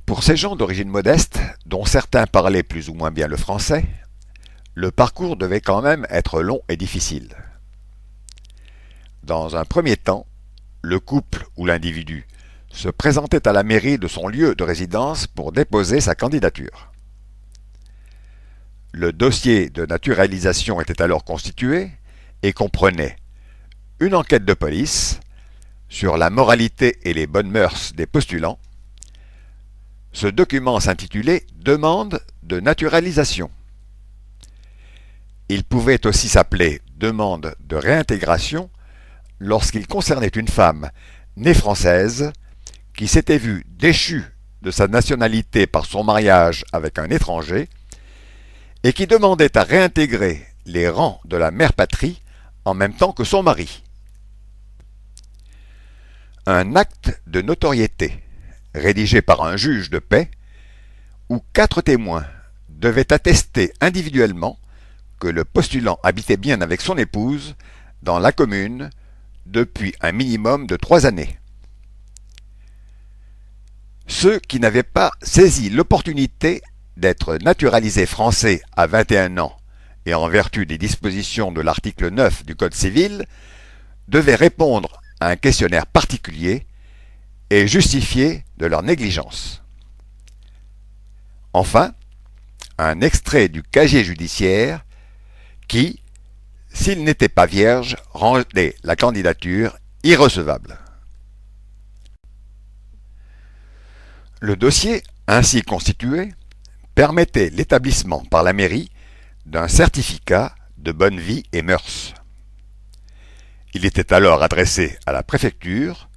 Pour ces gens d'origine modeste, dont certains parlaient plus ou moins bien le français, le parcours devait quand même être long et difficile. Dans un premier temps, le couple ou l'individu se présentait à la mairie de son lieu de résidence pour déposer sa candidature. Le dossier de naturalisation était alors constitué et comprenait une enquête de police sur la moralité et les bonnes mœurs des postulants. Ce document s'intitulait « Demande de naturalisation ». Il pouvait aussi s'appeler « Demande de réintégration » lorsqu'il concernait une femme née française qui s'était vue déchue de sa nationalité par son mariage avec un étranger et qui demandait à réintégrer les rangs de la mère patrie en même temps que son mari. Un acte de notoriété, rédigé par un juge de paix, où 4 témoins devaient attester individuellement que le postulant habitait bien avec son épouse dans la commune depuis un minimum de 3 années. Ceux qui n'avaient pas saisi l'opportunité d'être naturalisés français à 21 ans et en vertu des dispositions de l'article 9 du Code civil devaient répondre à un questionnaire particulier et justifier de leur négligence. Enfin, un extrait du casier judiciaire qui, s'il n'était pas vierge, rendait la candidature irrecevable. Le dossier ainsi constitué permettait l'établissement par la mairie d'un certificat de bonne vie et mœurs. Il était alors adressé à la préfecture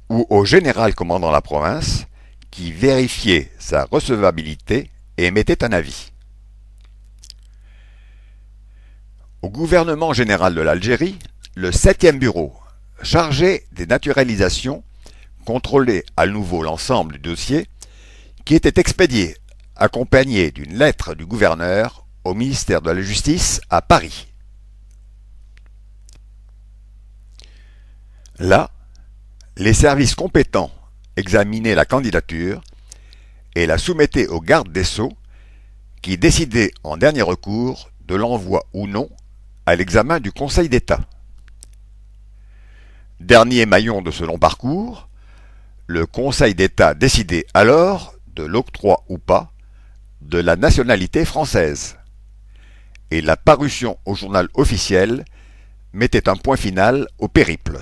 ou au général commandant la province qui vérifiait sa recevabilité et émettait un avis. Au gouvernement général de l'Algérie, le 7e bureau, chargé des naturalisations, contrôlait à nouveau l'ensemble du dossier qui était expédié, accompagné d'une lettre du gouverneur au ministère de la Justice à Paris. Là, les services compétents examinaient la candidature et la soumettaient au garde des Sceaux qui décidait en dernier recours de l'envoi ou non à l'examen du Conseil d'État. Dernier maillon de ce long parcours, le Conseil d'État décidait alors de l'octroi ou pas de la nationalité française. Et la parution au journal officiel mettait un point final au périple.